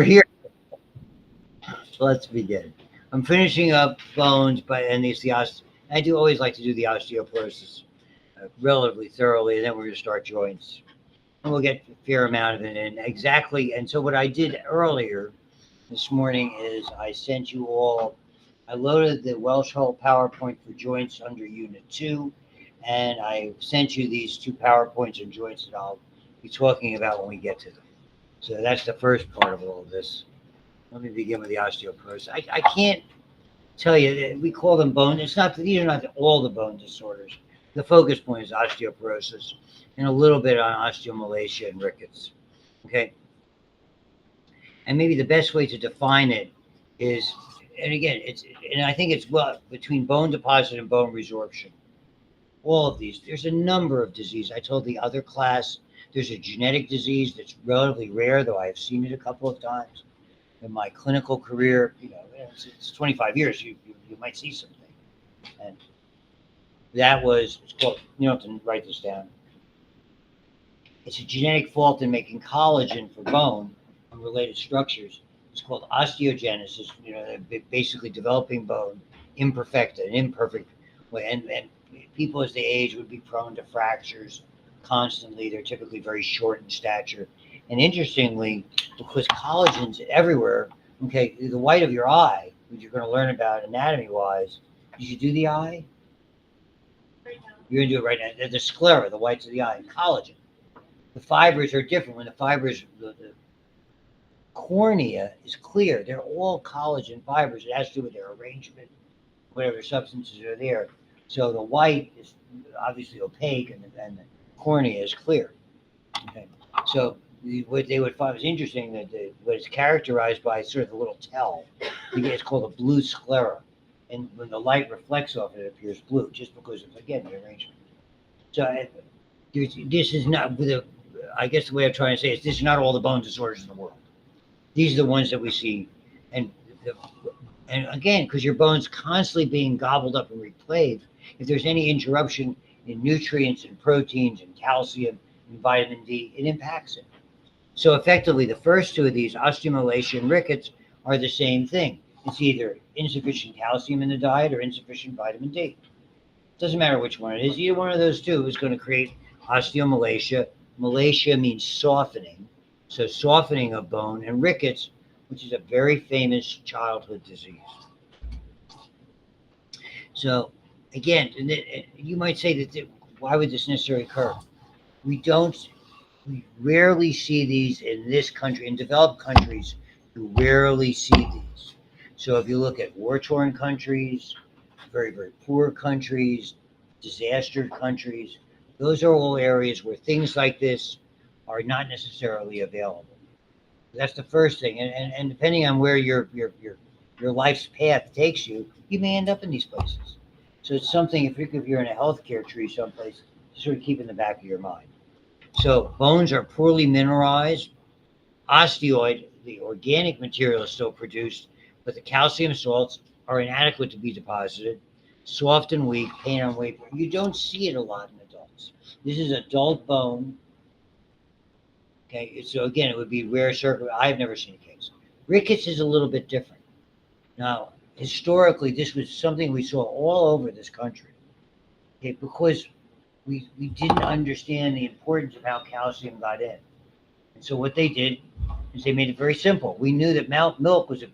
We're here. Let's begin. I'm finishing up bones, but and it's the I do always like to do the osteoporosis relatively thoroughly, and then we're going to start joints, and we'll get a fair amount of it in exactly. And so what I did earlier this morning is I sent you all. I loaded the Welsh Hole PowerPoint for joints under Unit 2, and I sent you these two PowerPoints on joints that I'll be talking about when we get to them. So that's the first part of all of this. Let me begin with the osteoporosis. I can't tell you that we call them bone. It's not, these are not all the bone disorders. The focus point is osteoporosis and a little bit on osteomalacia and rickets. Okay. And maybe the best way to define it is, and again, and I think it's well between bone deposit and bone resorption. All of these, there's a number of diseases. I told the other class there's a genetic disease that's relatively rare, though I have seen it a couple of times in my clinical career. It's 25 years. You might see something, and that was it's called. You don't have to write this down. It's a genetic fault in making collagen for bone and related structures. It's called osteogenesis. Basically developing bone imperfecta, an imperfect way, and people as they age would be prone to fractures constantly. They're typically very short in stature. And interestingly, because collagen's everywhere, okay, the white of your eye, which you're going to learn about anatomy-wise, did you do the eye? Right now. You're going to do it right now. The sclera, the whites of the eye, and collagen. The fibers are different. When the fibers, the cornea is clear. They're all collagen fibers. It has to do with their arrangement, whatever substances are there. So the white is obviously opaque, and the cornea is clear. Okay. So what they would find was interesting that what is characterized by sort of the little tell. It's called a blue sclera, and when the light reflects off it, it appears blue, just because of again the arrangement. So this is not with I guess the way I'm trying to say is this is not all the bone disorders in the world. These are the ones that we see, and and again, because your bone's constantly being gobbled up and replayed, if there's any interruption in nutrients and proteins and calcium and vitamin D, it impacts it. So effectively, the first two of these, osteomalacia and rickets, are the same thing. It's either insufficient calcium in the diet or insufficient vitamin D. Doesn't matter which one it is. Either one of those two is going to create osteomalacia. Malacia means softening, so softening of bone, and rickets, which is a very famous childhood disease. So again, you might say that why would this necessarily occur? We rarely see these in this country. In developed countries, you rarely see these. So if you look at war-torn countries, very, very poor countries, disastered countries, those are all areas where things like this are not necessarily available. That's the first thing. And depending on where your life's path takes you, you may end up in these places. So it's something, if you're in a healthcare tree someplace, to sort of keep in the back of your mind. So bones are poorly mineralized. Osteoid, the organic material, is still produced, but the calcium salts are inadequate to be deposited. Soft and weak, pain on weight. You don't see it a lot in adults. This is adult bone. Okay, so again, it would be rare I've never seen a case. Rickets is a little bit different. Now, historically, this was something we saw all over this country. Okay, because we didn't understand the importance of how calcium got in. And so what they did is they made it very simple. We knew that milk was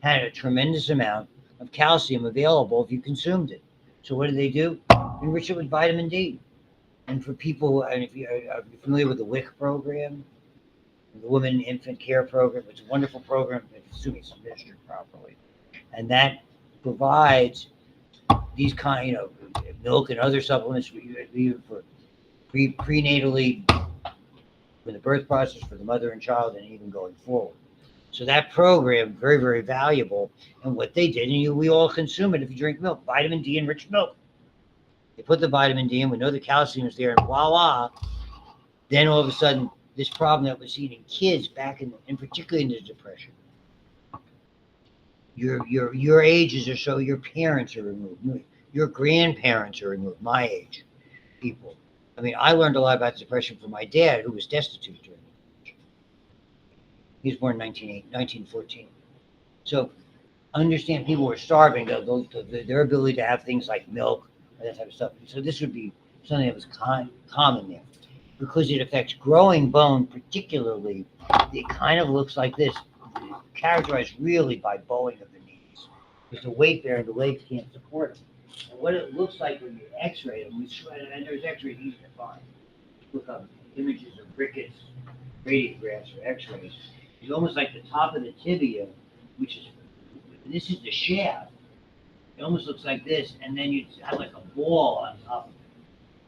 had a tremendous amount of calcium available if you consumed it. So what did they do? Enrich it with vitamin D. And for people, and if you're familiar with the WIC program, the Women Infant Care Program, it's a wonderful program, assuming it's administered properly. And that provides these milk and other supplements for prenatally, for the birth process, for the mother and child, and even going forward. So that program, very, very valuable. And what they did, and we all consume it if you drink milk, vitamin D enriched milk. They put the vitamin D in, we know the calcium is there, and voila, then all of a sudden, this problem that was seen in kids back in particularly in the depression. Your ages or so, your parents are removed, your grandparents are removed, my age people. I mean, I learned a lot about depression from my dad, who was destitute during the depression. He was born in 1914. So understand people were starving, their ability to have things like milk and that type of stuff. So this would be something that was common there. Because it affects growing bone particularly, it kind of looks like this, characterized really by bowing of the knees. Because the weight there, the legs can't support them. And what it looks like when you x-ray them, and there's x-rays easy to find. Look up images of rickets, radiographs, or x-rays. It's almost like the top of the tibia, which is, this is the shaft. It almost looks like this, and then you have like a ball on top of it.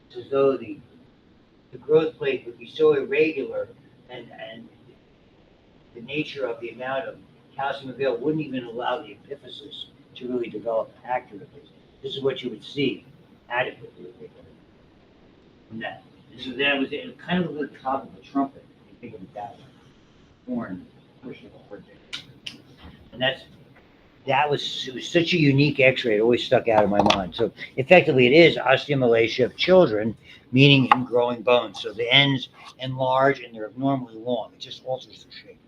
It's as though the growth plate would be so irregular, and the nature of the amount of calcium available wouldn't even allow the epiphysis to really develop accurately. This is what you would see adequately from that. And so that was it, kind of like the top of a trumpet. You think of it that way. Horn, pushing a horn. And it was such a unique x-ray. It always stuck out in my mind. So effectively it is osteomalacia of children, meaning in growing bones. So the ends enlarge and they're abnormally long. It just alters the shape.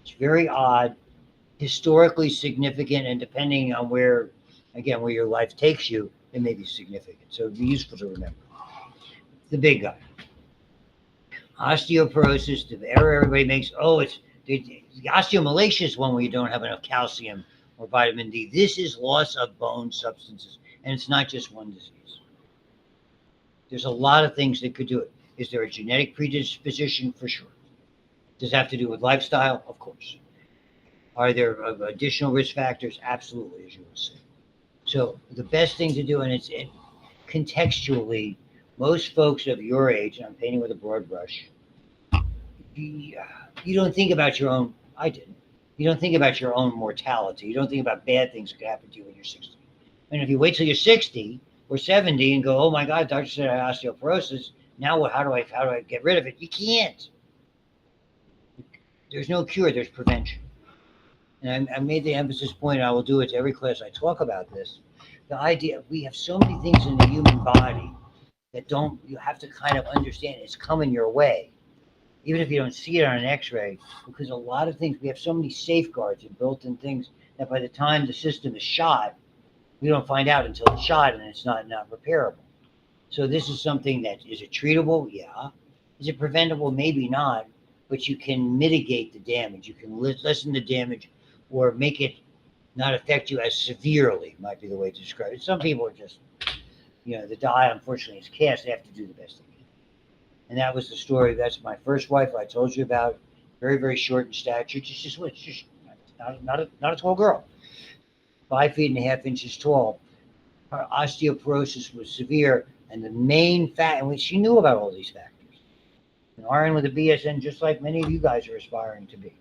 It's very odd, historically significant, and depending on where your life takes you, it may be significant. So it'd be useful to remember. The big guy. Osteoporosis, the error everybody makes, it's the osteomalacia is one where you don't have enough calcium or vitamin D. This is loss of bone substances, and it's not just one disease. There's a lot of things that could do it. Is there a genetic predisposition? For sure. Does it have to do with lifestyle? Of course. Are there additional risk factors? Absolutely, as you will see. So the best thing to do, and contextually, most folks of your age, and I'm painting with a broad brush, you don't think about your own, I didn't. You don't think about your own mortality. You don't think about bad things that could happen to you when you're 60. And if you wait till you're 60 or 70 and go, oh my God, doctor said I have osteoporosis, now what, how do I get rid of it? You can't. There's no cure, there's prevention. And I made the emphasis point, and I will do it to every class I talk about this. The idea, we have so many things in the human body that you have to kind of understand it's coming your way, even if you don't see it on an x-ray, because a lot of things, we have so many safeguards and built-in things that by the time the system is shot, we don't find out until it's shot and it's not repairable. So this is something that, is it treatable? Yeah. Is it preventable? Maybe not, but you can mitigate the damage. You can lessen the damage or make it not affect you as severely, might be the way to describe it. Some people are just, the die, unfortunately, is cast. They have to do the best they can. And that was the story. That's my first wife I told you about. Very, very short in stature. Just not a tall girl. 5.5 feet tall. Her osteoporosis was severe. And the main fact, and she knew about all these factors. And RN with a BSN, just like many of you guys are aspiring to be.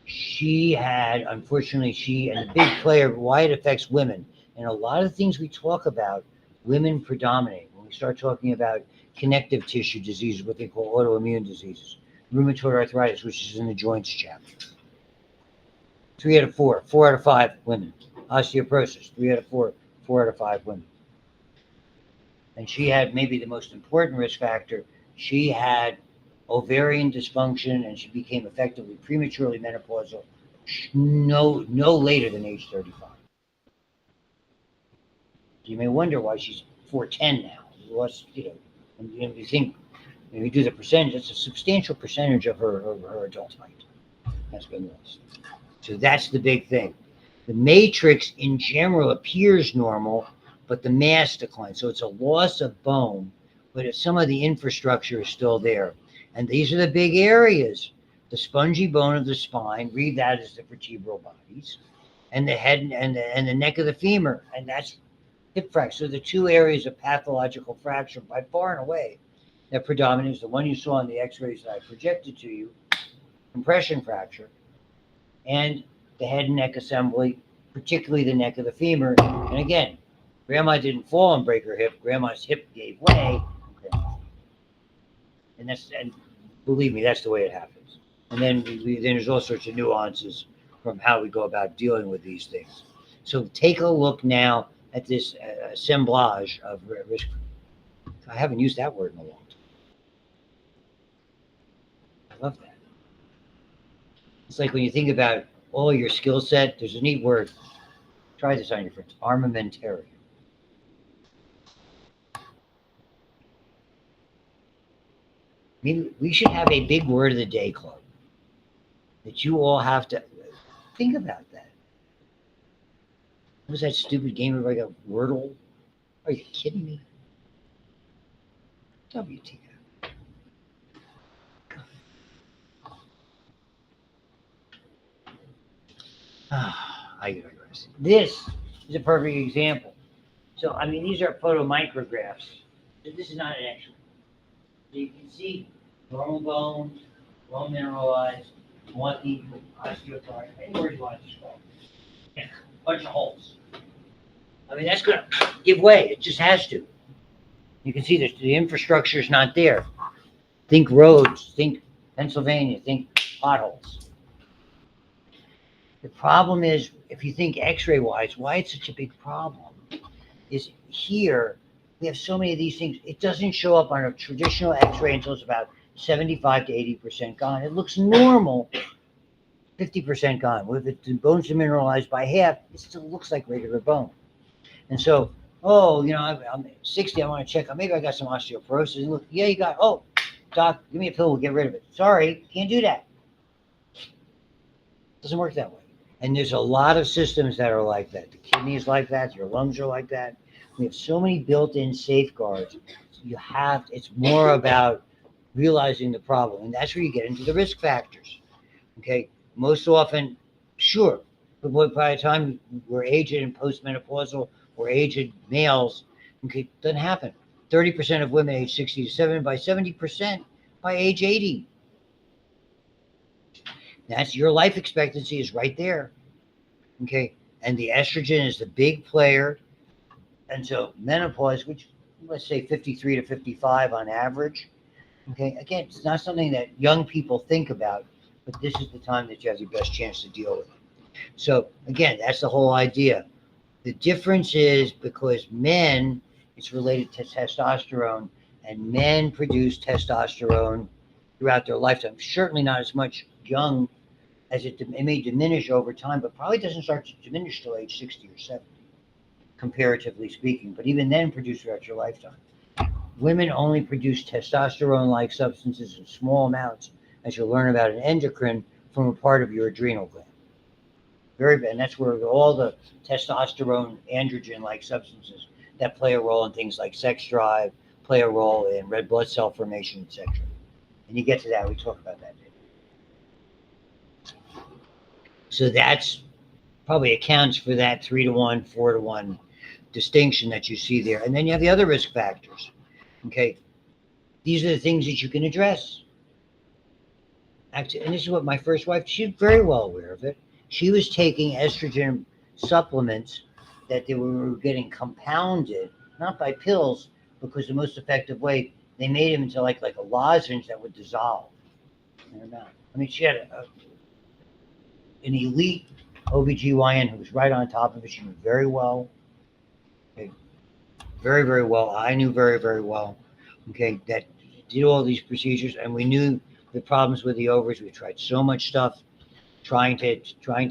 She had, unfortunately, and the big player, why it affects women. And a lot of things we talk about, women predominate. When we start talking about connective tissue diseases, what they call autoimmune diseases, rheumatoid arthritis, which is in the joints chapter. 3 out of 4, 4 out of 5 women. Osteoporosis, 3 out of 4, 4 out of 5 women. And she had maybe the most important risk factor. She had ovarian dysfunction, and she became effectively prematurely menopausal no later than age 35. You may wonder why she's 4'10" now. And you think, if you do the percentage, it's a substantial percentage of her adult height has been lost. So that's the big thing. The matrix in general appears normal, but the mass declines. So it's a loss of bone, but if some of the infrastructure is still there. And these are the big areas. The spongy bone of the spine, read that as the vertebral bodies, and the head and the neck of the femur, and that's hip fracture. So the two areas of pathological fracture by far and away that predominate is the one you saw in the x-rays that I projected to you, compression fracture, and the head and neck assembly, particularly the neck of the femur. And again, grandma didn't fall and break her hip. Grandma's hip gave way. And believe me, that's the way it happens. And then then there's all sorts of nuances from how we go about dealing with these things. So take a look now at this assemblage of risk. I haven't used that word in a long time. I love that. It's like when you think about all your skill set, there's a neat word. Try this on your friends. Armamentarium. Maybe we should have a big word of the day club that you all have to think about that. What was that stupid game where I got Wordle? Are you kidding me? WTF. I digress. This is a perfect example. So, I mean, these are photomicrographs. So this is not an X-ray. So you can see normal bones, well mineralized, lucky, osteoclast, any word you want to describe. Yeah, bunch of holes. I mean, that's going to give way. It just has to. You can see the infrastructure is not there. Think roads, think Pennsylvania, think potholes. The problem is, if you think X-ray wise, why it's such a big problem is here we have so many of these things. It doesn't show up on a traditional X-ray until it's about 75 to 80% gone. It looks normal, 50% gone. Well, if the bones are mineralized by half, it still looks like regular bone. And so, oh, you know, I'm 60. I want to check. Maybe I got some osteoporosis. And look, yeah, you got. Oh, doc, give me a pill. We'll get rid of it. Sorry, can't do that. Doesn't work that way. And there's a lot of systems that are like that. The kidney is like that. Your lungs are like that. We have so many built-in safeguards. It's more about realizing the problem. And that's where you get into the risk factors. Okay. Most often, sure. But by the time we're aged and postmenopausal or aged males, okay, it doesn't happen. 30% of women age 60 to 70, by 70% by age 80. That's your life expectancy is right there. Okay. And the estrogen is the big player. And so menopause, which let's say 53 to 55 on average. Okay. Again, it's not something that young people think about, but this is the time that you have your best chance to deal with it. So again, that's the whole idea. The difference is because men, it's related to testosterone, and men produce testosterone throughout their lifetime. Certainly not as much young as it may diminish over time, but probably doesn't start to diminish till age 60 or 70, comparatively speaking. But even then, produce throughout your lifetime. Women only produce testosterone-like substances in small amounts, as you'll learn about in endocrine, from a part of your adrenal gland. Very bad. And that's where all the testosterone, androgen-like substances that play a role in things like sex drive, play a role in red blood cell formation, etc. And you get to that, we talk about that. So that's probably accounts for that 3-to-1, 4-to-1 distinction that you see there. And then you have the other risk factors. Okay. These are the things that you can address. Actually, and this is what my first wife, she's very well aware of it. She was taking estrogen supplements that they were getting compounded, not by pills, because the most effective way, they made them into like a lozenge that would dissolve in her mouth. I mean, she had an elite OBGYN who was right on top of it. She knew very well. Okay. Very, very well. I knew very, very well. Okay. That did all these procedures, and we knew the problems with the ovaries. We tried so much stuff trying to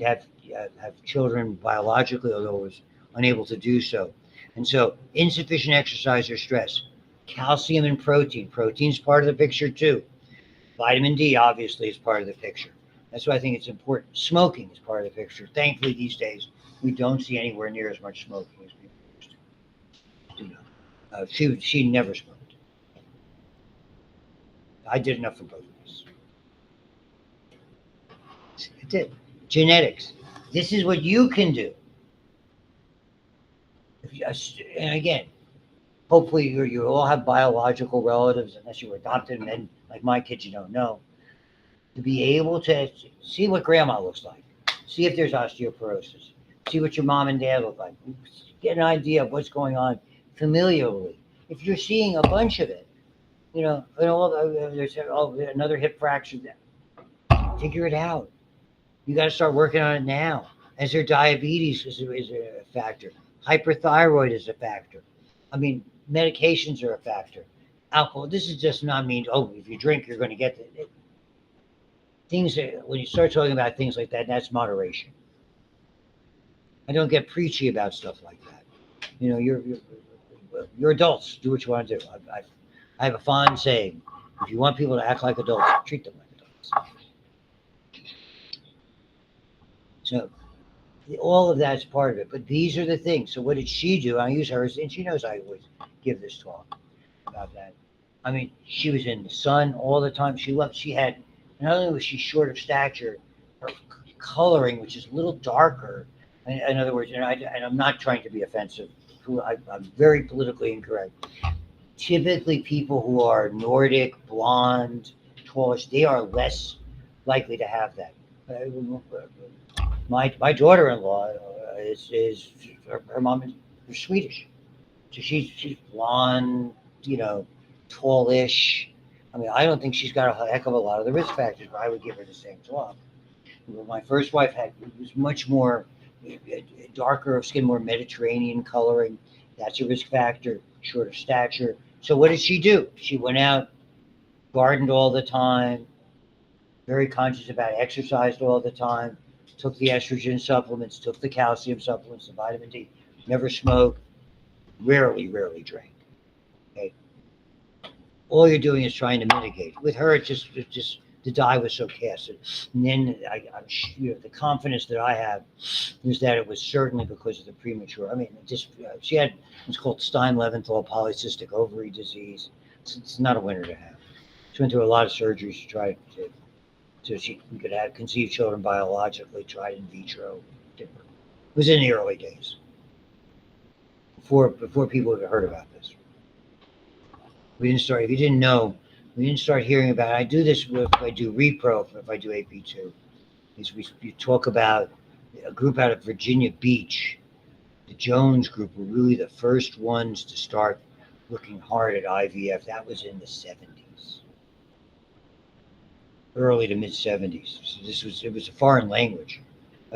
have children biologically, although it was unable to do so. And so insufficient exercise or stress, calcium and protein. Protein's part of the picture too. Vitamin D obviously is part of the picture. That's why I think it's important. Smoking is part of the picture. Thankfully, these days, we don't see anywhere near as much smoking as we used to. You know, she never smoked. I did enough for both of us. It did. Genetics. This is what you can do. And again, hopefully you all have biological relatives, unless you were adopted, and then like my kids, you don't know. To be able to see what grandma looks like, see if there's osteoporosis, see what your mom and dad look like, get an idea of what's going on familially. If you're seeing a bunch of it, you know, there's another hip fracture, figure it out. You got to start working on it now. As their diabetes is a factor, hyperthyroid is a factor. I mean, medications are a factor. Alcohol. This is just not mean. Oh, if you drink, you're going to get it. things that, when you start talking about things like that, that's moderation. I don't get preachy about stuff like that. You know, you're adults. Do what you want to do. I have a fond saying: if you want people to act like adults, treat them like adults. So all of that's part of it. But these are the things. So what did she do? I use her, and she knows I always give this talk about that. I mean, she was in the sun all the time. She loved. She had. Not only was she short of stature, her coloring, which is a little darker. In other words, and I'm not trying to be offensive. I'm very politically incorrect. Typically, people who are Nordic, blonde, tallish, they are less likely to have that. My daughter-in-law is her mom is Swedish, so she's blonde, you know, tallish. I mean, I don't think she's got a heck of a lot of the risk factors, but I would give her the same talk. My first wife was much more darker of skin, more Mediterranean coloring. That's a risk factor. Short of stature. So what did she do? She went out, gardened all the time, very conscious about it, exercised all the time, took the estrogen supplements, took the calcium supplements, the vitamin D, never smoked, rarely drank. Okay, all you're doing is trying to mitigate. With her, it's just the die was so cast. And then the confidence that I have is that it was certainly because of the premature. I mean, just she had what's called Stein-Leventhal polycystic ovary disease. It's not a winner to have. She went through a lot of surgeries to try to so we could have conceive children biologically, tried in vitro. It was in the early days before people had heard about this. We didn't start. If you didn't know, we didn't start hearing about it. I do this if I do repro, if I do AP2. Is we talk about a group out of Virginia Beach. The Jones group were really the first ones to start looking hard at IVF. That was in the 70s, early to mid 70s. So it was a foreign language.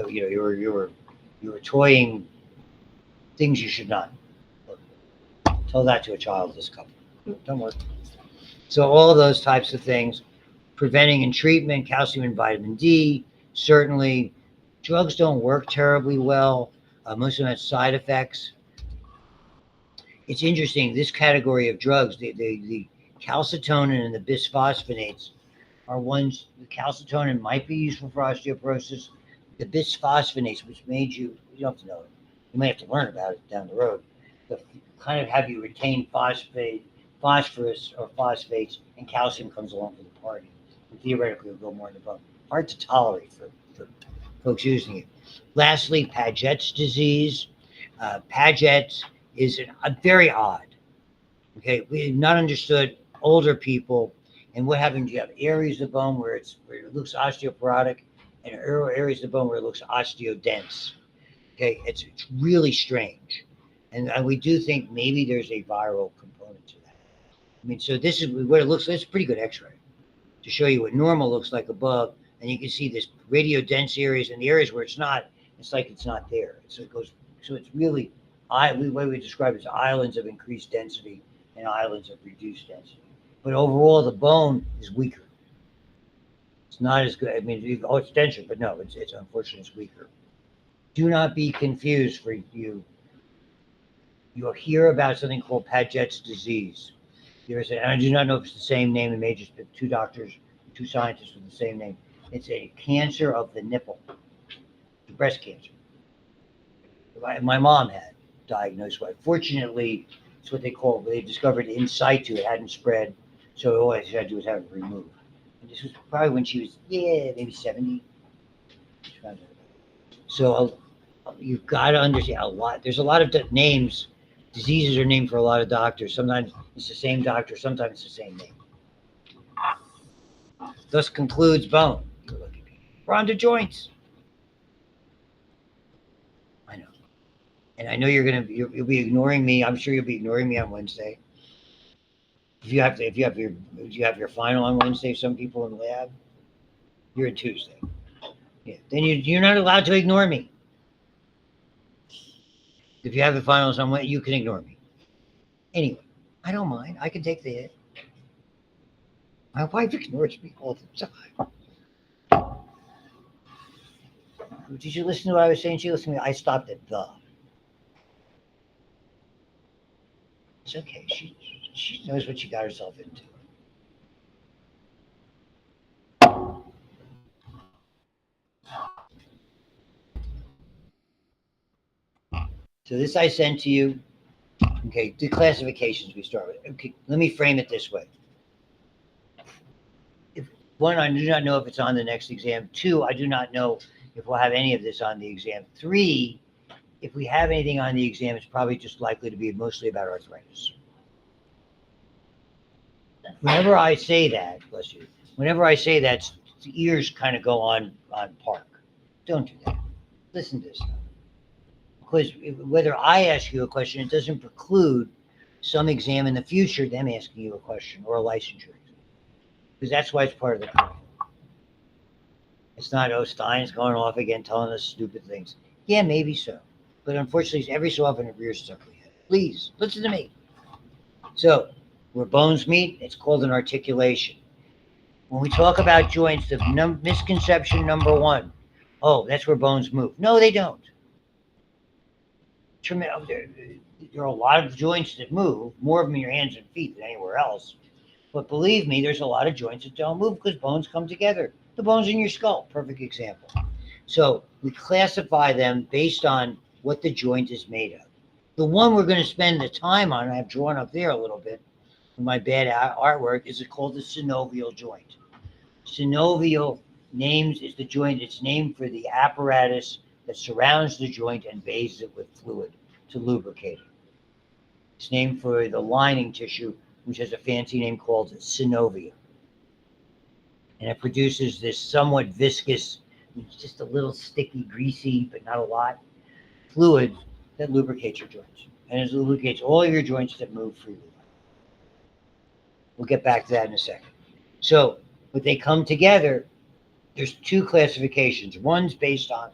You know, you were toying things you should not. Tell that to a childless couple. Don't worry. So all those types of things, preventing and treatment, calcium and vitamin D, certainly. Drugs don't work terribly well. Most of them have side effects. It's interesting. This category of drugs, the calcitonin and the bisphosphonates, are ones. The calcitonin might be useful for osteoporosis. The bisphosphonates, which made you don't have to know it. You may have to learn about it down the road. The kind of have you retain phosphorus or phosphates, and calcium comes along for the party. And theoretically, will go more in the bone. Hard to tolerate for folks using it. Lastly, Paget's disease. Paget is very odd. Okay, we have not understood older people and what happens. You have areas of bone where it looks osteoporotic, and areas of the bone where it looks osteodense. Okay, it's really strange, and we do think maybe there's a viral component to that. I mean, so this is what it looks like. It's a pretty good X-ray to show you what normal looks like above, and you can see this radiodense areas and the areas where it's not. It's like it's not there. So it goes. So it's really, the way we describe it is islands of increased density and islands of reduced density. But overall, the bone is weaker. It's not as good. I mean, it's denser, but no, it's unfortunately it's weaker. Do not be confused for you. You'll hear about something called Paget's disease. And I do not know if it's the same name. It may just be two doctors, two scientists with the same name. It's a cancer of the nipple, breast cancer. My mom had diagnosed with. Fortunately, it's what they discovered in situ. It hadn't spread, so all they had to do was have it removed. And this was probably when she was, maybe 70. So you've got to understand a lot. There's a lot of names. Diseases are named for a lot of doctors. Sometimes it's the same doctor. Sometimes it's the same name. Thus concludes bone. We're on to joints. I know. And I know you'll be ignoring me. I'm sure you'll be ignoring me on Wednesday. If you have your final on Wednesday, some people in the lab, you're in Tuesday. Yeah. Then you're not allowed to ignore me. If you have the finals on Wednesday, you can ignore me. Anyway, I don't mind. I can take the hit. My wife ignores me all the time. Did you listen to what I was saying? She listened to me. I stopped at the. It's okay. She knows what she got herself into. So this I sent to you. Okay, the classifications we start with. Okay, let me frame it this way. If one, I do not know if it's on the next exam. Two, I do not know if we'll have any of this on the exam. Three, if we have anything on the exam, it's probably just likely to be mostly about arthritis. Whenever I say that, bless you, whenever I say that, the ears kind of go on park. Don't do that. Listen to this stuff. Because whether I ask you a question, it doesn't preclude some exam in the future them asking you a question or a licensure exam. Because that's why it's part of the curriculum. It's not, oh, Stein's going off again telling us stupid things. Yeah, maybe so. But unfortunately, every so often it rears its ugly head. Please, listen to me. So, where bones meet, it's called an articulation. When we talk about joints, the misconception number one, oh, that's where bones move. No, they don't. There are a lot of joints that move, more of them in your hands and feet than anywhere else. But believe me, there's a lot of joints that don't move because bones come together. The bones in your skull, perfect example. So we classify them based on what the joint is made of. The one we're going to spend the time on, I've drawn up there a little bit in my bad artwork, is called the synovial joint. Synovial is the joint. It's named for the apparatus that surrounds the joint and bathes it with fluid to lubricate it. It's named for the lining tissue, which has a fancy name called synovia. And it produces this somewhat viscous, it's just a little sticky, greasy, but not a lot, fluid that lubricates your joints. And it lubricates all your joints that move freely. We'll get back to that in a second. So, when they come together, there's two classifications. One's based on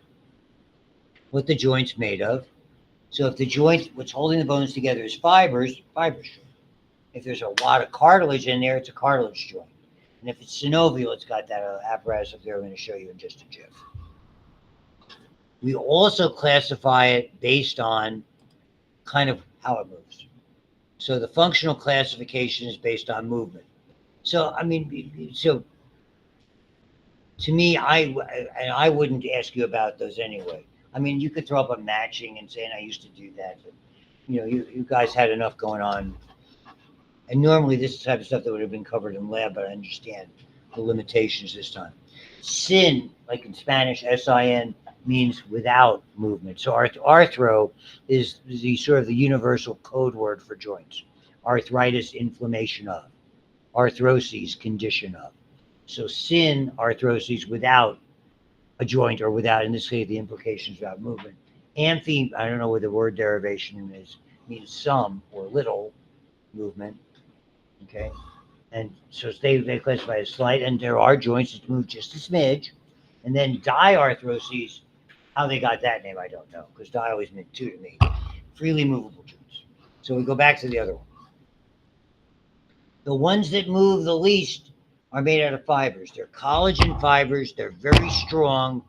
what the joint's made of. So if the joint, what's holding the bones together is fibers joint. If there's a lot of cartilage in there, it's a cartilage joint. And if it's synovial, it's got that apparatus up there I'm going to show you in just a jiff. We also classify it based on kind of how it moves. So the functional classification is based on movement. So, I mean, so to me, I wouldn't ask you about those anyway. I mean, you could throw up a matching and saying I used to do that, but you guys had enough going on. And normally this is the type of stuff that would have been covered in lab, but I understand the limitations this time. Sin, like in Spanish, S-I-N, means without movement. So arthro is the sort of the universal code word for joints. Arthritis, inflammation of. Arthroses, condition of. So sin, arthroses, without a joint or without, in this case, the implications about movement. Amphi, I don't know what the word derivation is, means some or little movement. Okay. And so they classify as slight, and there are joints that move just a smidge. And then diarthroses, how they got that name, I don't know, because di always meant two to me. Freely movable joints. So we go back to the other one. The ones that move the least are made out of fibers. They're collagen fibers. They're very strong.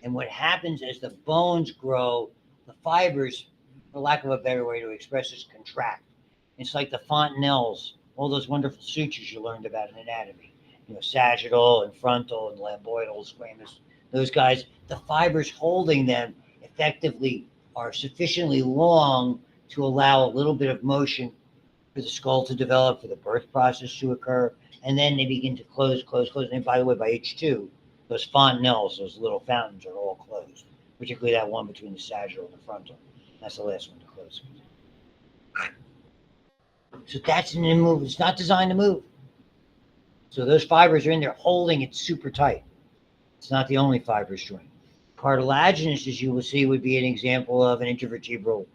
And what happens as the bones grow, the fibers, for lack of a better way to express this, contract. It's like the fontanelles, all those wonderful sutures you learned about in anatomy. Sagittal and frontal and lambdoidal, squamous. Those guys, the fibers holding them effectively are sufficiently long to allow a little bit of motion for the skull to develop, for the birth process to occur, and then they begin to close. And by the way, by H2, those fontanelles, those little fountains, are all closed, particularly that one between the sagittal and the frontal. That's the last one to close. So that's an immovable. It's not designed to move. So those fibers are in there holding it super tight. It's not the only fibrous joint. Cartilaginous, as you will see, would be an example of an intervertebral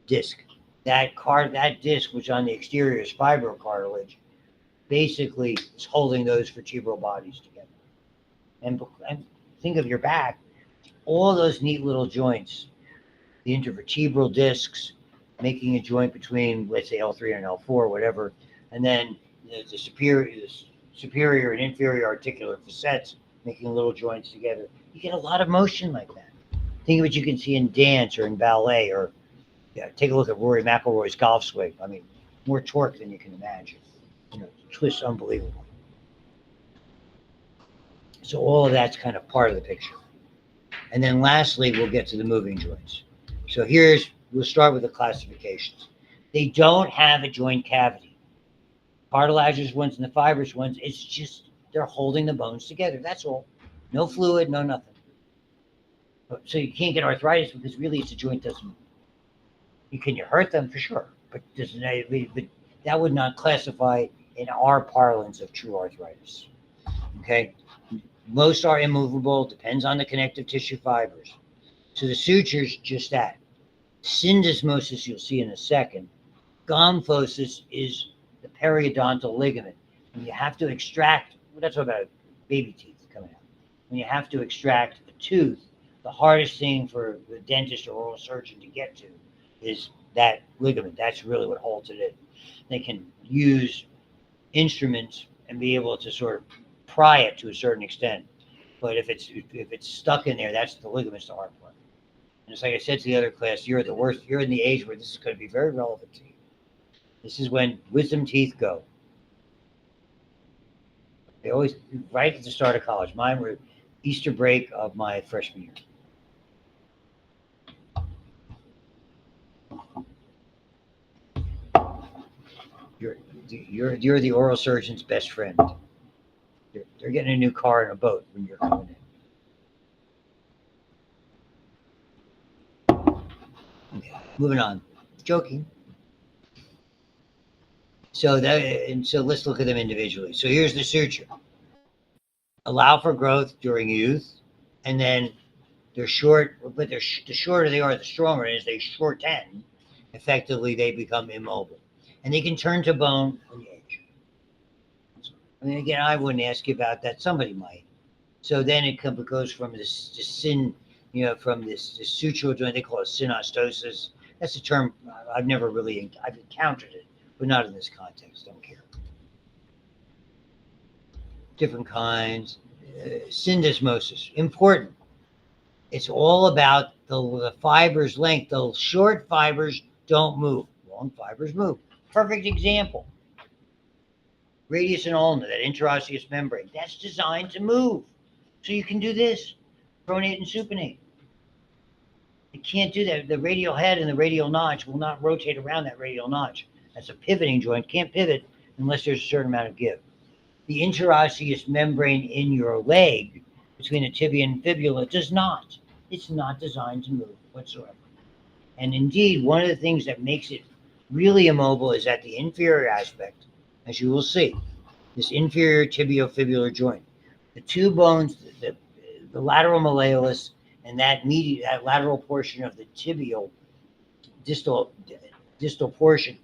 disc. That disc, which on the exterior is fibrocartilage, basically is holding those vertebral bodies together. And think of your back, all those neat little joints, the intervertebral discs, making a joint between, let's say, L3 and L4, whatever, and then the superior and inferior articular facets making little joints together. You get a lot of motion like that. Think of what you can see in dance or in ballet, or take a look at Rory McIlroy's golf swing. I mean, more torque than you can imagine. Twists unbelievable. So all of that's kind of part of the picture. And then lastly, we'll get to the moving joints. So we'll start with the classifications. They don't have a joint cavity. Cartilaginous ones and the fibrous ones, it's just they're holding the bones together. That's all. No fluid, no nothing. So you can't get arthritis because really it's a joint doesn't move. Can you hurt them? For sure. But that would not classify in our parlance of true arthritis. Okay? Most are immovable, depends on the connective tissue fibers. So the sutures, just that. Syndesmosis, you'll see in a second. Gomphosis is the periodontal ligament. When you have to extract, that's what about baby teeth coming out. When you have to extract a tooth, the hardest thing for the dentist or oral surgeon to get to is that ligament. That's really what holds it in. They can use instruments and be able to sort of pry it to a certain extent. But if it's stuck in there, that's the ligament's the hard part. And it's like I said to the other class, you're the worst. You're in the age where this is going to be very relevant to you. This is when wisdom teeth go. They always, right at the start of college. Mine were Easter break of my freshman year. You're the oral surgeon's best friend. They're getting a new car and a boat when you're coming in. Okay, moving on. Joking. So let's look at them individually. So here's the suture. Allow for growth during youth, and then they're short, but the shorter they are, the stronger it is. They shorten. Effectively, they become immobile. And they can turn to bone when you age. I mean, again, I wouldn't ask you about that. Somebody might. So then it goes from this from this sutural joint. They call it synostosis. That's a term I've encountered it, but not in this context. Don't care. Different kinds. Syndesmosis, important. It's all about the fiber's length. The short fibers don't move. Long fibers move. Perfect example. Radius and ulna, that interosseous membrane, that's designed to move. So you can do this, pronate and supinate. You can't do that. The radial head and the radial notch will not rotate around that radial notch. That's a pivoting joint. Can't pivot unless there's a certain amount of give. The interosseous membrane in your leg between the tibia and fibula does not. It's not designed to move whatsoever. And indeed, one of the things that makes it really immobile is at the inferior aspect, as you will see, this inferior tibiofibular joint. The two bones, the lateral malleolus and that lateral portion of the tibial distal portion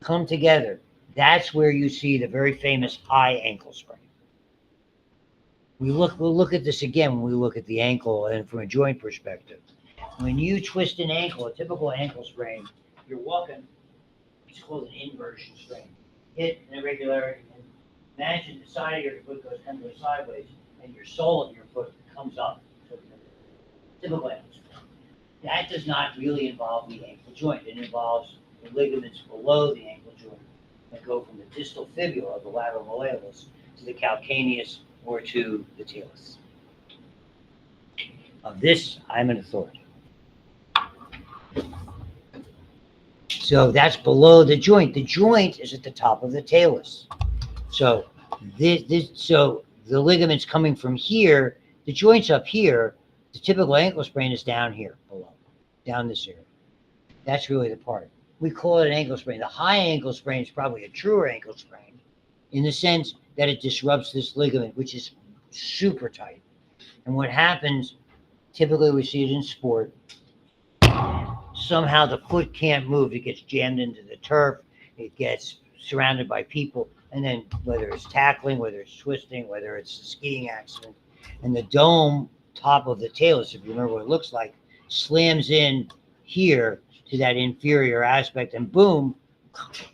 come together. That's where you see the very famous high ankle sprain. We'll look at this again when we look at the ankle and from a joint perspective. When you twist an ankle, a typical ankle sprain, you're walking, it's called an inversion strain. Hit an irregularity, and imagine the side of your foot goes sideways, and your sole of your foot comes up. Typical ankle sprain. That does not really involve the ankle joint. It involves the ligaments below the ankle joint that go from the distal fibula of the lateral malleolus to the calcaneus or to the talus. Of this, I'm an authority. So that's below the joint. The joint is at the top of the talus. So so the ligaments coming from here, the joint's up here. The typical ankle sprain is down here below, down this area. That's really the part. We call it an ankle sprain. The high ankle sprain is probably a truer ankle sprain in the sense that it disrupts this ligament, which is super tight. And what happens, typically we see it in sport, somehow the foot can't move. It gets jammed into the turf. It gets surrounded by people. And then whether it's tackling, whether it's twisting, whether it's a skiing accident, and the dome top of the talus, if you remember what it looks like, slams in here to that inferior aspect and boom,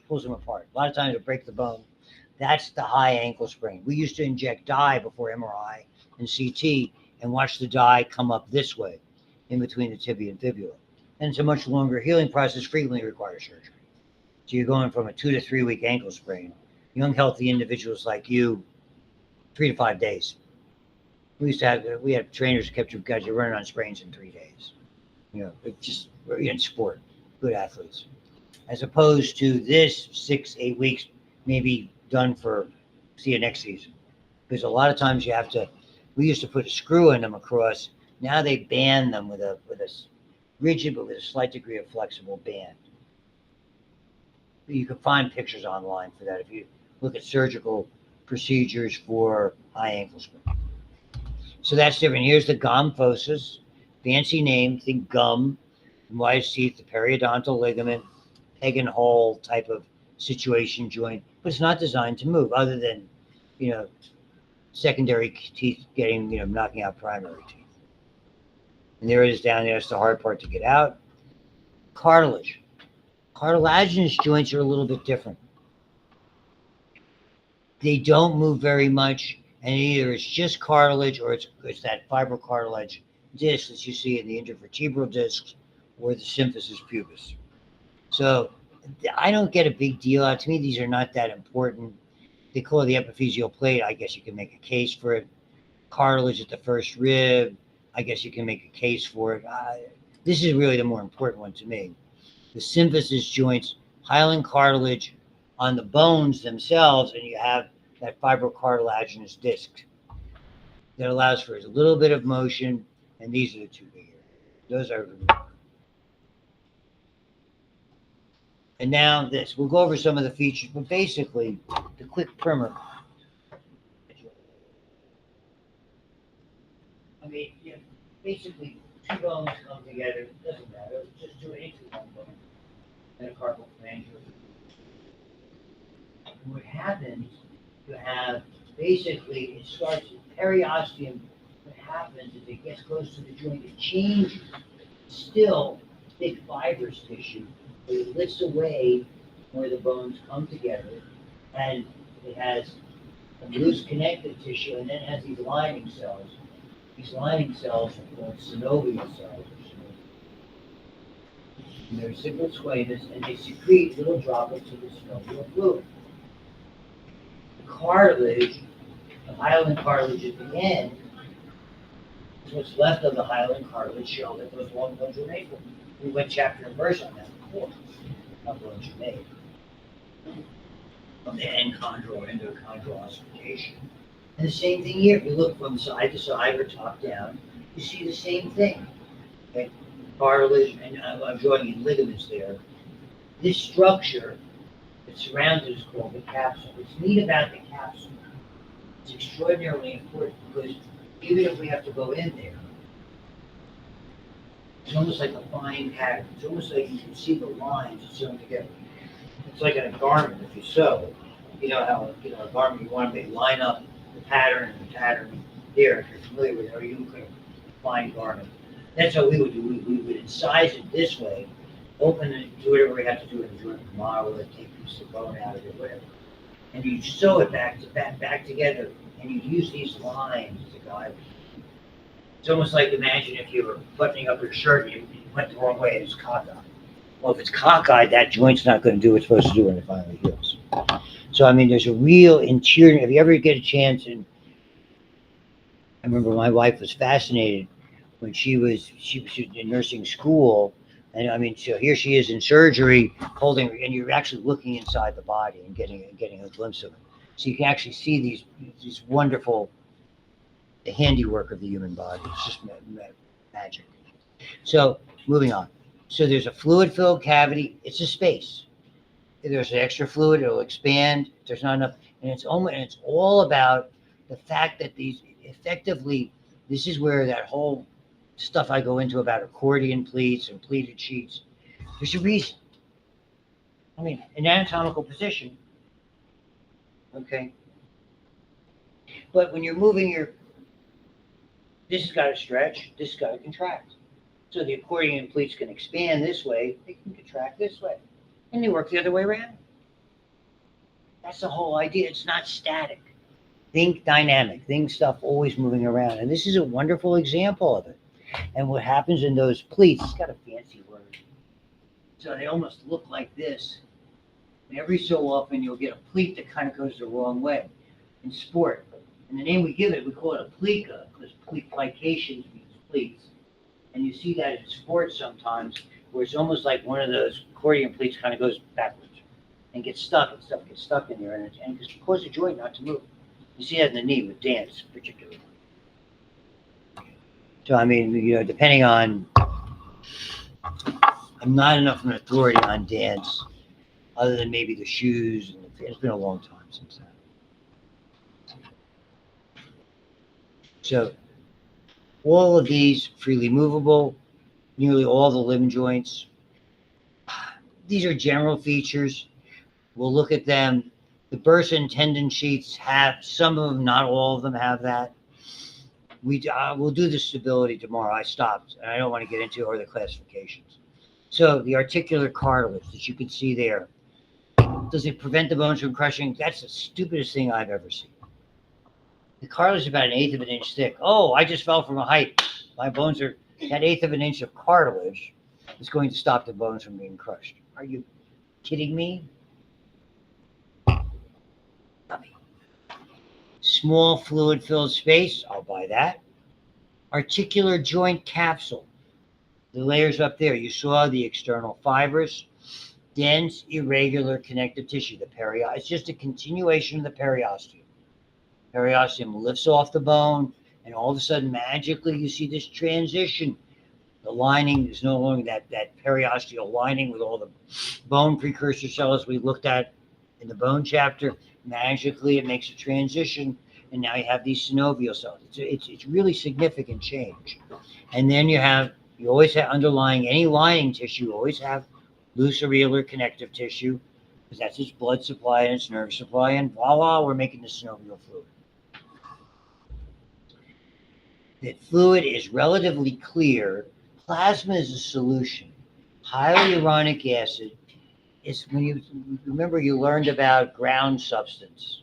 pulls them apart. A lot of times it'll break the bone. That's the high ankle sprain. We used to inject dye before MRI and CT and watch the dye come up this way in between the tibia and fibula. And it's a much longer healing process, frequently requires surgery. So you're going from a 2 to 3 week ankle sprain. Young, healthy individuals like you, 3 to 5 days. We had trainers who kept you guys, you're running on sprains in 3 days. It just, we're in sport, good athletes. As opposed to this 6, 8 weeks, maybe done for, see you next season. Because a lot of times we used to put a screw in them across. Now they band them with a rigid, but with a slight degree of flexible band. You can find pictures online for that if you look at surgical procedures for high ankle sprain. So that's different. Here's the gomphosis, fancy name, think gum, wise teeth, the periodontal ligament, peg and hole type of situation joint, but it's not designed to move other than, secondary teeth getting, knocking out primary teeth. And there it is down there. It's the hard part to get out. Cartilage. Cartilaginous joints are a little bit different. They don't move very much, and either it's just cartilage or it's that fibrocartilage disc that you see in the intervertebral discs or the symphysis pubis. So I don't get a big deal out. To me, these are not that important. They call it the epiphyseal plate. I guess you can make a case for it. Cartilage at the first rib. I guess you can make a case for it. This is really the more important one to me. The symphysis joints, hyaline cartilage on the bones themselves, and you have that fibrocartilaginous disc that allows for a little bit of motion, and these are the two big areas. Those are. And now this. We'll go over some of the features, but basically, the quick primer. I mean, basically, two bones come together. It doesn't matter. Just do anything one bone. And a carpal phalange. What happens, you have basically, it starts with periosteum. What happens is it gets close to the joint, it changes. Still, thick fibrous tissue, but it lifts away where the bones come together, and it has a loose connective tissue, and then it has these lining cells. These lining cells are called synovial cells. And they're simple squamous, and they secrete little droplets of the synovial fluid. The cartilage, the hyaline cartilage at the end, is what's left of the hyaline cartilage shell that those long bones are made from. We went chapter and verse on that before, how bones are made. From the enchondral or endochondral ossification. And the same thing here. If you look from side to side or top down, you see the same thing. Okay? Cartilage, and I'm drawing in ligaments there. This structure that surrounds it is called the capsule. What's neat about the capsule, it's extraordinarily important because even if we have to go in there, it's almost like a fine pattern. It's almost like you can see the lines it's sewn together. It's like in a garment, if you sew, you know how a garment you want to line up the pattern and the pattern there, if you're familiar with it, or you look at a fine garment. That's how we would do. We would incise it this way, open it, do whatever we have to do in the joint, model it, take a piece of bone out of it, whatever. And you sew it back together, and you use these lines to guide it. It's almost like, imagine if you were buttoning up your shirt and you went the wrong way and it's cockeyed. Well, if it's cockeyed, that joint's not going to do what it's supposed to do when it finally heals. So, I mean, there's a real interior. If you ever get a chance, and I remember my wife was fascinated when she was in nursing school, and I mean, so here she is in surgery, holding, and you're actually looking inside the body and getting a glimpse of it. So you can actually see these wonderful, the handiwork of the human body. It's just magic. So moving on. So there's a fluid-filled cavity. It's a space. If there's extra fluid, it'll expand. If there's not enough, and it's all about the fact that these effectively. This is where that whole stuff I go into about accordion pleats and pleated sheets. There's a reason. I mean, an anatomical position. Okay. But when you're moving this has got to stretch, this has got to contract. So the accordion pleats can expand this way, they can contract this way. And they work the other way around. That's the whole idea. It's not static. Think dynamic. Think stuff always moving around. And this is a wonderful example of it. And what happens in those pleats, it's got a fancy word. So they almost look like this. And every so often you'll get a pleat that kind of goes the wrong way in sport. And the name we give it, we call it a pleatka, because plication means pleats. And you see that in sports sometimes, where it's almost like one of those accordion pleats kind of goes backwards and gets stuck, and stuff gets stuck in there, and it causes the joint not to move. You see that in the knee with dance, particularly. So, I mean, depending on, I'm not enough of an authority on dance, other than maybe the shoes. And it's been a long time since that. So, all of these freely movable, nearly all the limb joints. These are general features. We'll look at them. The bursa and tendon sheets have, some of them, not all of them have that. We'll do the stability tomorrow. I stopped, and I don't want to get into other classifications. So the articular cartilage that you can see there, does it prevent the bones from crushing? That's the stupidest thing I've ever seen. The cartilage is about 1/8 of an inch thick. Oh, I just fell from a height. My bones are, that 1/8 of an inch of cartilage is going to stop the bones from being crushed. Are you kidding me? Small fluid-filled space, I'll buy that. Articular joint capsule, the layers up there, you saw the external fibers, dense, irregular connective tissue, the periosteum. It's just a continuation of the periosteum. Periosteum lifts off the bone, and all of a sudden, magically, you see this transition. The lining is no longer that periosteal lining with all the bone precursor cells we looked at in the bone chapter. Magically, it makes a transition, and now you have these synovial cells. It's really significant change. And then you always have underlying any lining tissue, you always have loose areolar connective tissue, because that's its blood supply and its nerve supply, and voila, we're making the synovial fluid. The fluid is relatively clear. Plasma is a solution. Hyaluronic acid is, when you remember, you learned about ground substance,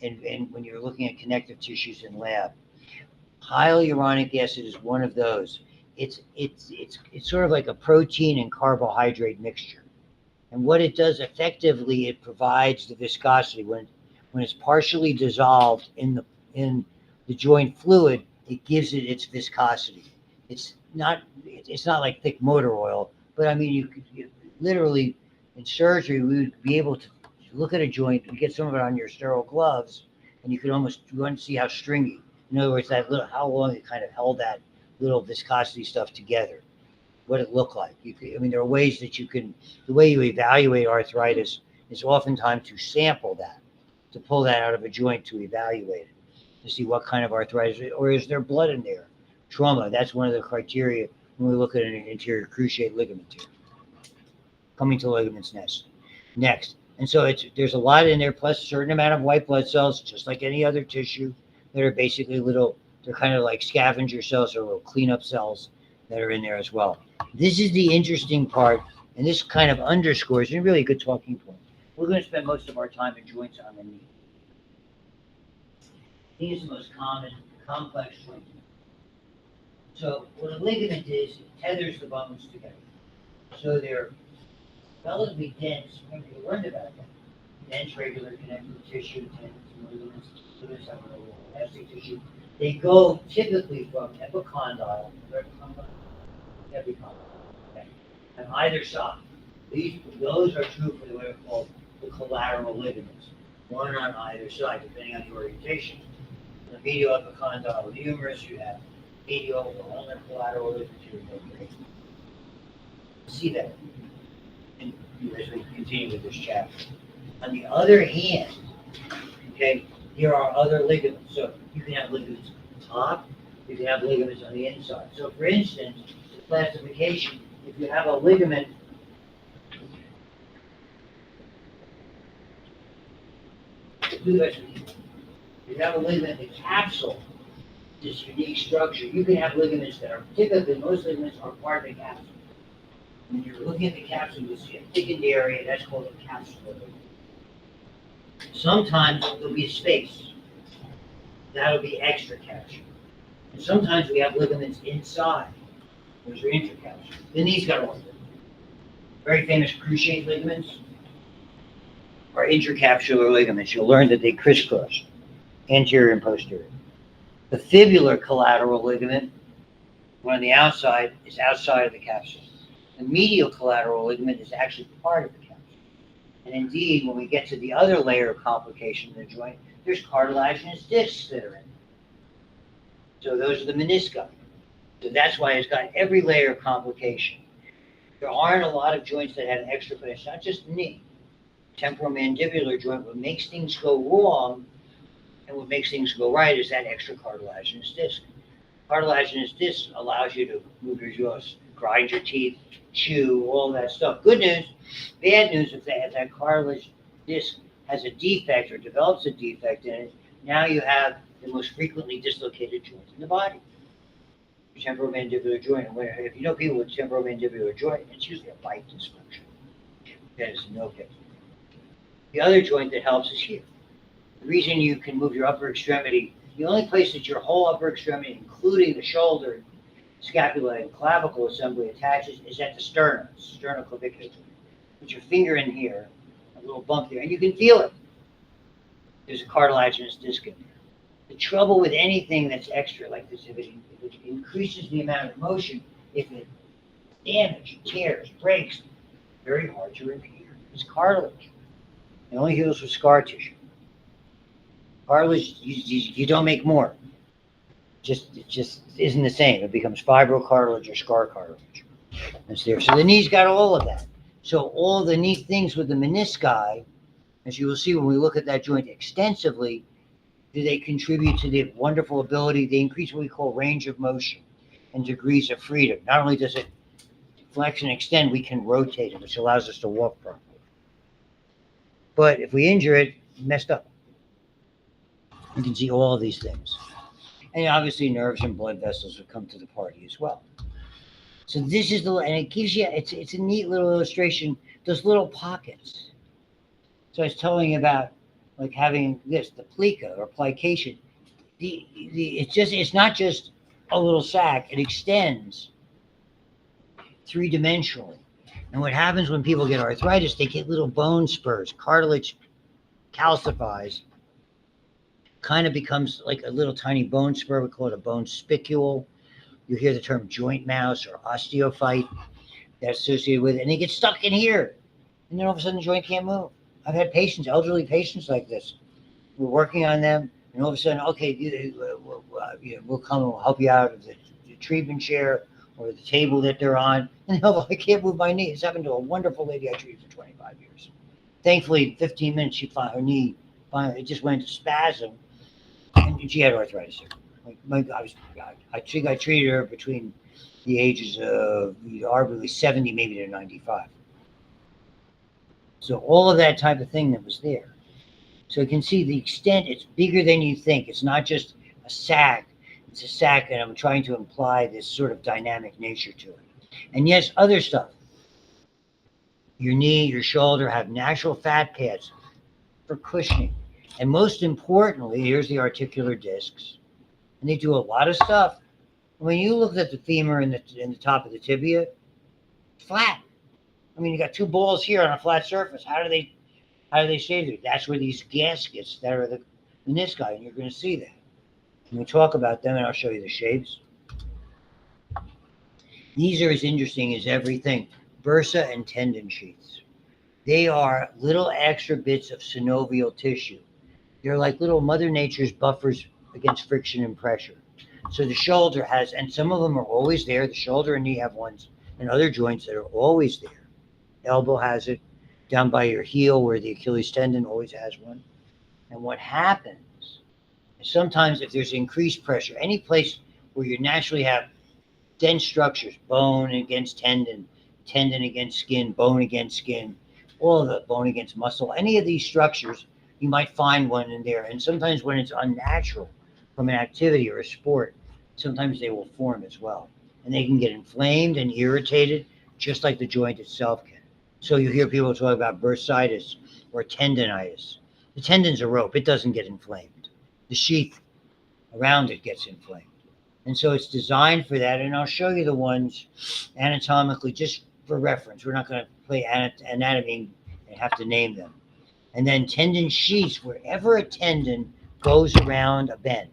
and when you're looking at connective tissues in lab, hyaluronic acid is one of those. It's sort of like a protein and carbohydrate mixture, and what it does effectively, it provides the viscosity when it's partially dissolved in the joint fluid. It gives it its viscosity. It's not like thick motor oil, but I mean, you literally, in surgery, we would be able to look at a joint and get some of it on your sterile gloves, and you want to see how stringy. In other words, how long it kind of held that little viscosity stuff together, what it looked like. There are ways that the way you evaluate arthritis is oftentimes to sample that, to pull that out of a joint to evaluate it, to see what kind of arthritis, or is there blood in there? Trauma, that's one of the criteria when we look at an anterior cruciate ligament tear. Coming to ligaments next. And so there's a lot in there, plus a certain amount of white blood cells, just like any other tissue, that are basically they're kind of like scavenger cells or little cleanup cells that are in there as well. This is the interesting part, and this kind of underscores, and really a good talking point. We're going to spend most of our time in joints on the knee. Knee is the most common, complex joint. So what a ligament is, it tethers the bones together. So they're relatively dense. Remember, you learned about that. Dense, regular connective tissue, tendons, ligaments have a little elastic tissue. They go typically from epicondyle, okay, on either side. Those are true for what are called the collateral ligaments, one on either side, depending on the orientation. In the medial epicondyle humerus, you have medial or ulnar collateral ligaments. See that, and as we continue with this chapter. On the other hand, okay, here are other ligaments. So you can have ligaments on the top, you can have ligaments on the inside. So for instance, the classification, if you have a ligament the capsule, this unique structure, you can have ligaments that are typically, most ligaments are part of the capsule. When you're looking at the capsule, you see a thickened area, that's called a capsular ligament. Sometimes there'll be a space. That'll be extra capsule. And sometimes we have ligaments inside. Those are intercapsular. The knees got all of them. Very famous cruciate ligaments are intercapsular ligaments. You'll learn that they crisscross, anterior and posterior. The fibular collateral ligament, one on the outside, is outside of the capsule. The medial collateral ligament is actually part of the capsule. And indeed, when we get to the other layer of complication in the joint, there's cartilaginous discs that are in it. So those are the menisci. So that's why it's got every layer of complication. There aren't a lot of joints that have an extra, but it's not just the knee. Temporomandibular joint, what makes things go wrong and what makes things go right is that extra cartilaginous disc. Cartilaginous disc allows you to move your jaws, grind your teeth, chew, all that stuff. Good news. Bad news, if that cartilage disc has a defect or develops a defect in it, now you have the most frequently dislocated joint in the body. Temporomandibular joint. If you know people with temporomandibular joint, it's usually a bite dysfunction. That is no good. The other joint that helps is here. The reason you can move your upper extremity, the only place that your whole upper extremity, including the shoulder, scapula, and clavicle assembly attaches, is at the sternum, sternoclavicular joint. Put your finger in here, a little bump there, and you can feel it. There's a cartilaginous disc in there. The trouble with anything that's extra like this, if it increases the amount of motion, if it damages, tears, breaks, very hard to repair. It's cartilage. It only heals with scar tissue. Cartilage, you don't make more. It just isn't the same. It becomes fibrocartilage or scar cartilage. That's there. So the knee's got all of that. So all the neat things with the menisci, as you will see when we look at that joint extensively, do they contribute to the wonderful ability, they increase what we call range of motion and degrees of freedom. Not only does it flex and extend, we can rotate it, which allows us to walk properly. But if we injure it, messed up. You can see all of these things. And obviously nerves and blood vessels will come to the party as well. So this is and it gives you, it's a neat little illustration, those little pockets. So I was telling you about like having this, the plica or plication. It's not just a little sac, it extends three-dimensionally. And what happens when people get arthritis, they get little bone spurs, cartilage calcifies, kind of becomes like a little tiny bone spur. We call it a bone spicule. You hear the term joint mouse or osteophyte that's associated with it, and they get stuck in here. And then all of a sudden the joint can't move. I've had patients, elderly patients like this. We're working on them, and all of a sudden, okay, we'll come and we'll help you out of the treatment chair or the table that they're on. And I can't move my knee. It's happened to a wonderful lady I treated for 25 years. Thankfully, in 15 minutes, she found her knee, finally, it just went into spasm, and she had arthritis. I think I treated her between the ages of arguably 70, maybe to 95. So all of that type of thing that was there. So you can see the extent, it's bigger than you think. It's not just a sac. It's a sac, and I'm trying to imply this sort of dynamic nature to it. And yes, other stuff. Your knee, your shoulder have natural fat pads for cushioning. And most importantly, here's the articular discs. And they do a lot of stuff. When you look at the femur and the top of the tibia, flat. I mean, you got two balls here on a flat surface. How do they stay there? That's where these gaskets that are the menisci, and you're going to see that. And we talk about them, and I'll show you the shapes. These are as interesting as everything. Bursa and tendon sheaths. They are little extra bits of synovial tissue. They're like little Mother Nature's buffers against friction and pressure. So the shoulder has, and some of them are always there. The shoulder and knee have ones, and other joints that are always there. Elbow has it down by your heel where the Achilles tendon always has one. And what happens is sometimes if there's increased pressure, any place where you naturally have dense structures, bone against tendon, tendon against skin, bone against skin, all of the bone against muscle, any of these structures, you might find one in there. And sometimes when it's unnatural from an activity or a sport, sometimes they will form as well. And they can get inflamed and irritated, just like the joint itself can. So you hear people talk about bursitis or tendonitis The tendon's a rope. It doesn't get inflamed. The sheath around it gets inflamed. And so it's designed for that. And I'll show you the ones anatomically just for reference. We're not going to play anatomy and have to name them. And then tendon sheaths, wherever a tendon goes around a bend.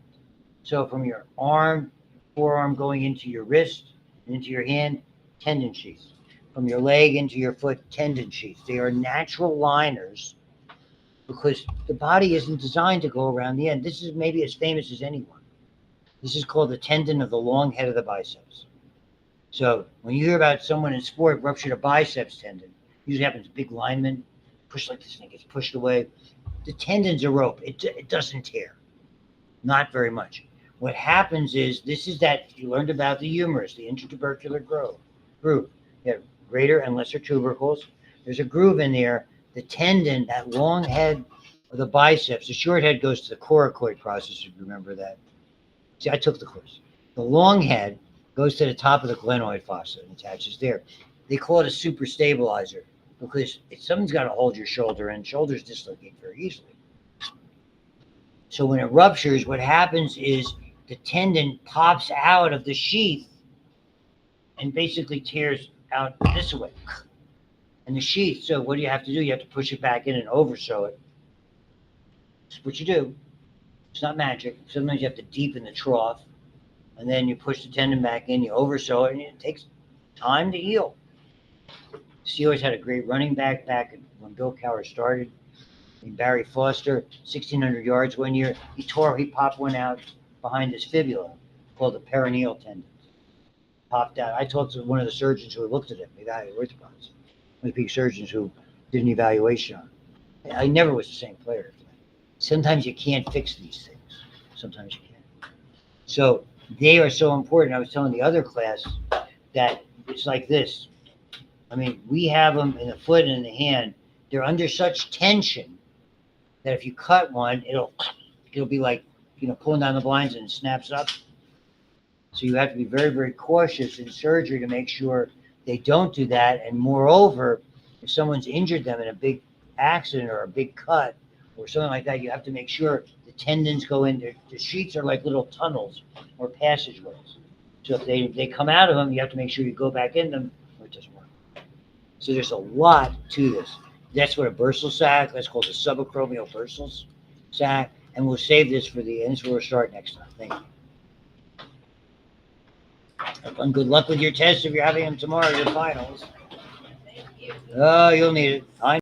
So from your arm, forearm going into your wrist, into your hand, tendon sheaths. From your leg into your foot, tendon sheaths. They are natural liners because the body isn't designed to go around the end. This is maybe as famous as anyone. This is called the tendon of the long head of the biceps. So when you hear about someone in sport ruptured a biceps tendon, usually happens to big linemen, push like this thing gets pushed away. The tendon's a rope. It doesn't tear. Not very much. What happens is, this is that you learned about the humerus, the intertubercular groove. You have greater and lesser tubercles. There's a groove in there. The tendon, that long head of the biceps, the short head goes to the coracoid process, if you remember that. See, I took the course. The long head goes to the top of the glenoid fossa and attaches there. They call it a super stabilizer because something's got to hold your shoulder, and shoulders dislocate very easily. So when it ruptures, what happens is the tendon pops out of the sheath and basically tears out this way. And the sheath, so what do you have to do? You have to push it back in and oversew it. That's what you do. It's not magic. Sometimes you have to deepen the trough, and then you push the tendon back in, you oversew it, and it takes time to heal. Steelers had a great running back when Bill Cowher started. And Barry Foster, 1,600 yards one year. He popped one out behind his fibula called the peroneal tendon. Popped out. I talked to one of the surgeons who looked at him, orthopods, one of the big surgeons who did an evaluation on him. I never was the same player. Sometimes you can't fix these things. Sometimes you can. So they are so important. I was telling the other class that it's like this. I mean, we have them in the foot and in the hand. They're under such tension that if you cut one, it'll be like, pulling down the blinds and it snaps up. So you have to be very, very cautious in surgery to make sure they don't do that. And moreover, if someone's injured them in a big accident or a big cut or something like that, you have to make sure the tendons go in there. The sheets are like little tunnels or passageways. So if they come out of them, you have to make sure you go back in them or it doesn't work. So there's a lot to this. That's what a bursal sac, that's called the subacromial bursal sac. And we'll save this for the end, so we'll start next time. Thank you. Have fun. Good luck with your tests if you're having them tomorrow, your finals. Thank you. Oh, you'll need it.